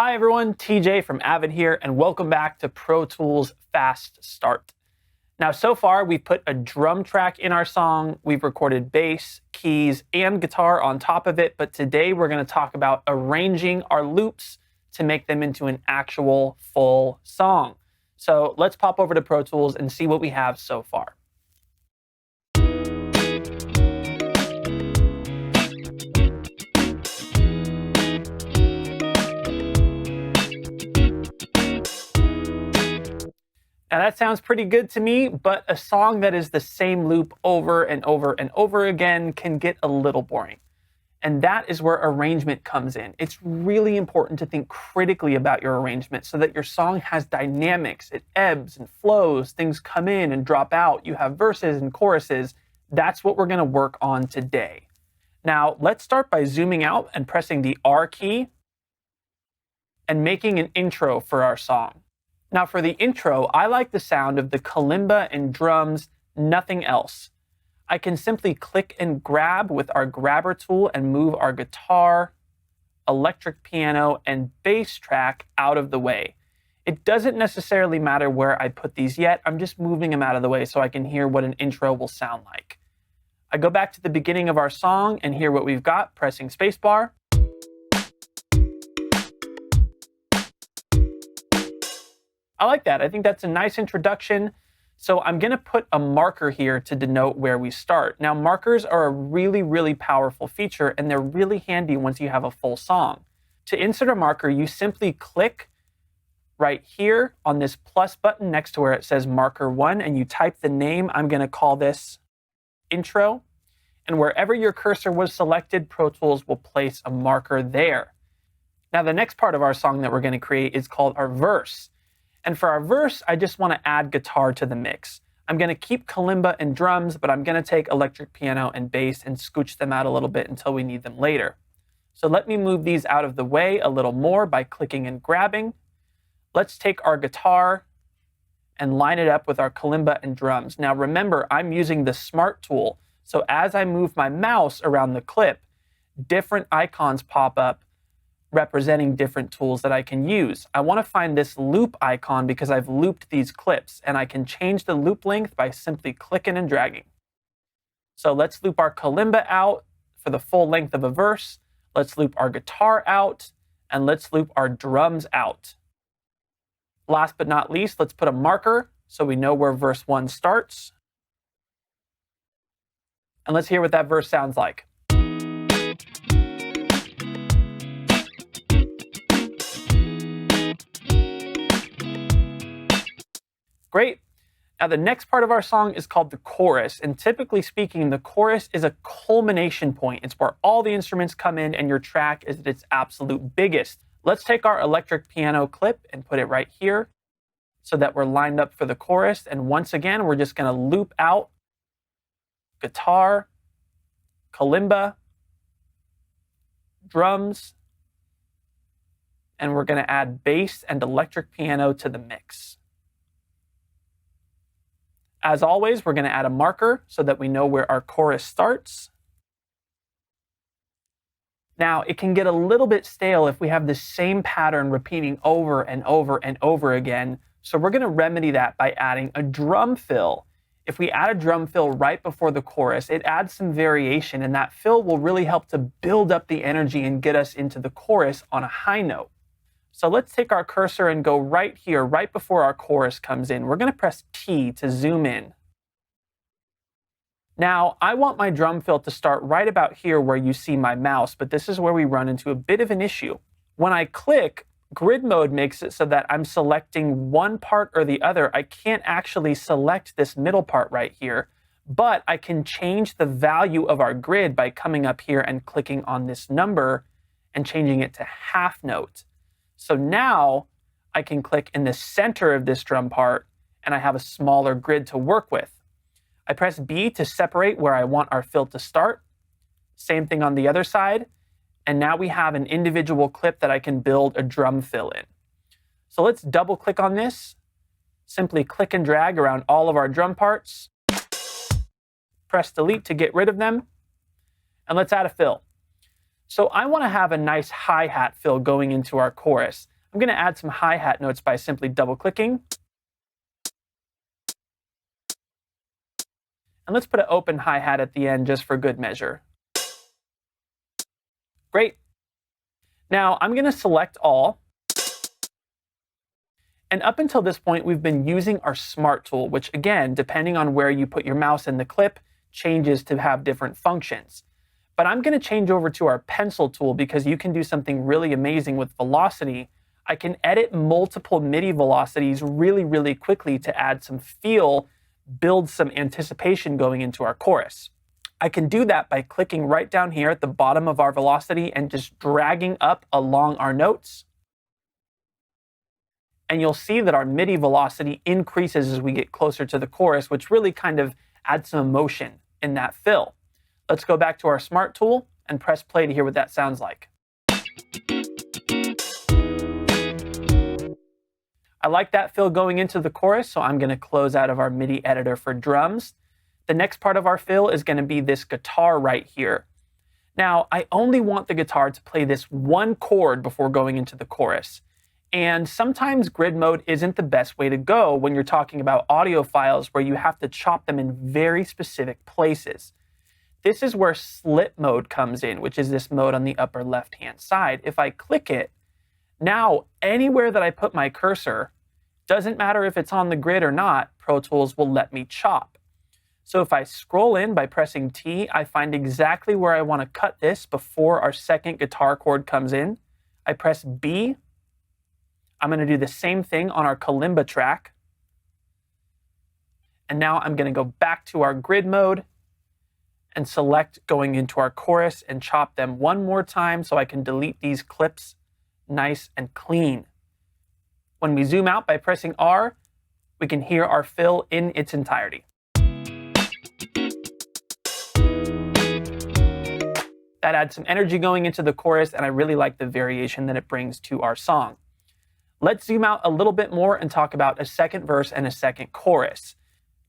Hi everyone, TJ from Avid here, and welcome back to Pro Tools Fast Start. Now, so far we've put a drum track in our song, we've recorded bass, keys, and guitar on top of it, but today we're going to talk about arranging our loops to make them into an actual full song. So let's pop over to Pro Tools and see what we have so far. Now that sounds pretty good to me, but a song that is the same loop over and over and over again can get a little boring. And that is where arrangement comes in. It's really important to think critically about your arrangement so that your song has dynamics. It ebbs and flows, things come in and drop out. You have verses and choruses. That's what we're going to work on today. Now, let's start by zooming out and pressing the R key and making an intro for our song. Now for the intro, I like the sound of the kalimba and drums, nothing else. I can simply click and grab with our grabber tool and move our guitar, electric piano, and bass track out of the way. It doesn't necessarily matter where I put these yet. I'm just moving them out of the way so I can hear what an intro will sound like. I go back to the beginning of our song and hear what we've got, pressing spacebar. I like that. I think that's a nice introduction. So I'm going to put a marker here to denote where we start. Now, markers are a really powerful feature, and they're really handy once you have a full song. To insert a marker, you simply click right here on this plus button next to where it says marker 1, and you type the name. I'm going to call this intro. And wherever your cursor was selected, Pro Tools will place a marker there. Now, the next part of our song that we're going to create is called our verse. And for our verse, I just want to add guitar to the mix. I'm going to keep kalimba and drums, but I'm going to take electric piano and bass and scooch them out a little bit until we need them later. So let me move these out of the way a little more by clicking and grabbing. Let's take our guitar and line it up with our kalimba and drums. Now remember, I'm using the Smart tool. So as I move my mouse around the clip, different icons pop up representing different tools that I can use. I want to find this loop icon because I've looped these clips, and I can change the loop length by simply clicking and dragging. So let's loop our kalimba out for the full length of a verse. Let's loop our guitar out, and let's loop our drums out. Last but not least, let's put a marker so we know where verse 1 starts. And let's hear what that verse sounds like. Great. Now the next part of our song is called the chorus, and typically speaking, the chorus is a culmination point. It's where all the instruments come in and your track is at its absolute biggest. Let's take our electric piano clip and put it right here so that we're lined up for the chorus. And once again, we're just going to loop out guitar, kalimba, drums, and we're going to add bass and electric piano to the mix. As always, we're going to add a marker so that we know where our chorus starts. Now, it can get a little bit stale if we have the same pattern repeating over and over and over again. So we're going to remedy that by adding a drum fill. If we add a drum fill right before the chorus, it adds some variation, and that fill will really help to build up the energy and get us into the chorus on a high note. So let's take our cursor and go right here, right before our chorus comes in. We're going to press T to zoom in. Now, I want my drum fill to start right about here where you see my mouse, but this is where we run into a bit of an issue. When I click, grid mode makes it so that I'm selecting one part or the other. I can't actually select this middle part right here, but I can change the value of our grid by coming up here and clicking on this number and changing it to half note. So now I can click in the center of this drum part and I have a smaller grid to work with. I press B to separate where I want our fill to start. Same thing on the other side. And now we have an individual clip that I can build a drum fill in. So let's double click on this. Simply click and drag around all of our drum parts. Press delete to get rid of them. And let's add a fill. So I want to have a nice hi-hat fill going into our chorus. I'm going to add some hi-hat notes by simply double-clicking. And let's put an open hi-hat at the end just for good measure. Great. Now I'm going to select all. And up until this point, we've been using our Smart tool, which again, depending on where you put your mouse in the clip, changes to have different functions. But I'm going to change over to our Pencil tool because you can do something really amazing with velocity. I can edit multiple MIDI velocities really, really quickly to add some feel, build some anticipation going into our chorus. I can do that by clicking right down here at the bottom of our velocity and just dragging up along our notes. And you'll see that our MIDI velocity increases as we get closer to the chorus, which really kind of adds some emotion in that fill. Let's go back to our Smart tool and press play to hear what that sounds like. I like that fill going into the chorus, so I'm going to close out of our MIDI editor for drums. The next part of our fill is going to be this guitar right here. Now, I only want the guitar to play this one chord before going into the chorus. And sometimes grid mode isn't the best way to go when you're talking about audio files where you have to chop them in very specific places. This is where slit mode comes in, which is this mode on the upper left-hand side. If I click it, now anywhere that I put my cursor, doesn't matter if it's on the grid or not, Pro Tools will let me chop. So if I scroll in by pressing T, I find exactly where I want to cut this before our second guitar chord comes in. I press B. I'm going to do the same thing on our kalimba track. And now I'm going to go back to our grid mode and select going into our chorus and chop them one more time so I can delete these clips nice and clean. When we zoom out by pressing R, we can hear our fill in its entirety. That adds some energy going into the chorus, and I really like the variation that it brings to our song. Let's zoom out a little bit more and talk about a second verse and a second chorus.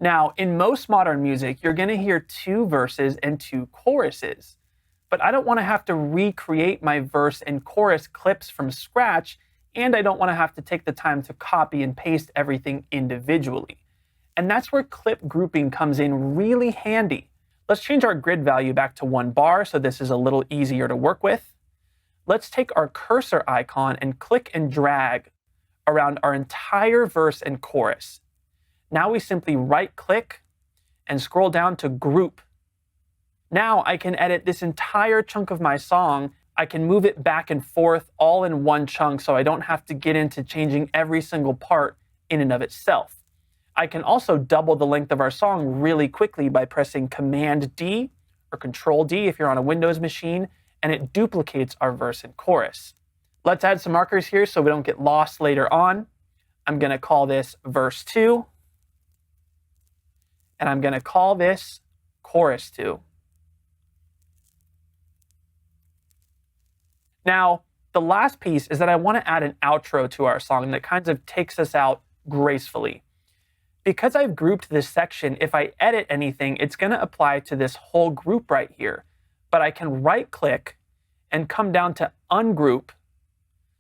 Now, in most modern music, you're going to hear two verses and two choruses. But I don't want to have to recreate my verse and chorus clips from scratch, and I don't want to have to take the time to copy and paste everything individually. And that's where clip grouping comes in really handy. Let's change our grid value back to 1 bar so this is a little easier to work with. Let's take our cursor icon and click and drag around our entire verse and chorus. Now we simply right-click and scroll down to Group. Now I can edit this entire chunk of my song. I can move it back and forth all in one chunk so I don't have to get into changing every single part in and of itself. I can also double the length of our song really quickly by pressing Command D or Control D if you're on a Windows machine, and it duplicates our verse and chorus. Let's add some markers here so we don't get lost later on. I'm going to call this verse 2, and I'm going to call this chorus 2. Now, the last piece is that I want to add an outro to our song that kind of takes us out gracefully. Because I've grouped this section, if I edit anything, it's going to apply to this whole group right here. But I can right-click and come down to Ungroup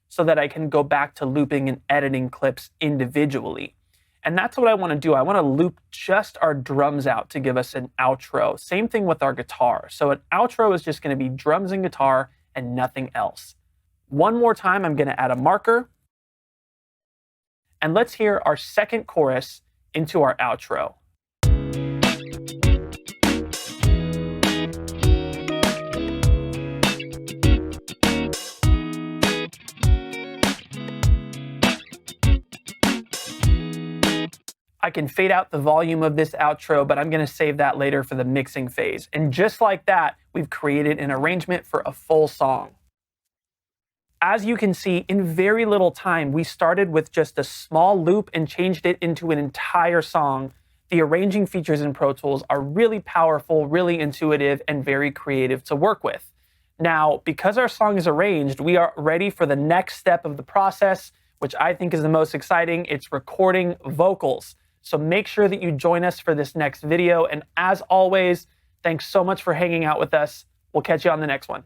so that I can go back to looping and editing clips individually. And that's what I want to do. I want to loop just our drums out to give us an outro. Same thing with our guitar. So an outro is just going to be drums and guitar and nothing else. One more time, I'm going to add a marker. And let's hear our second chorus into our outro. I can fade out the volume of this outro, but I'm going to save that later for the mixing phase. And just like that, we've created an arrangement for a full song. As you can see, in very little time, we started with just a small loop and changed it into an entire song. The arranging features in Pro Tools are really powerful, really intuitive, and very creative to work with. Now, because our song is arranged, we are ready for the next step of the process, which I think is the most exciting. It's recording vocals. So make sure that you join us for this next video. And as always, thanks so much for hanging out with us. We'll catch you on the next one.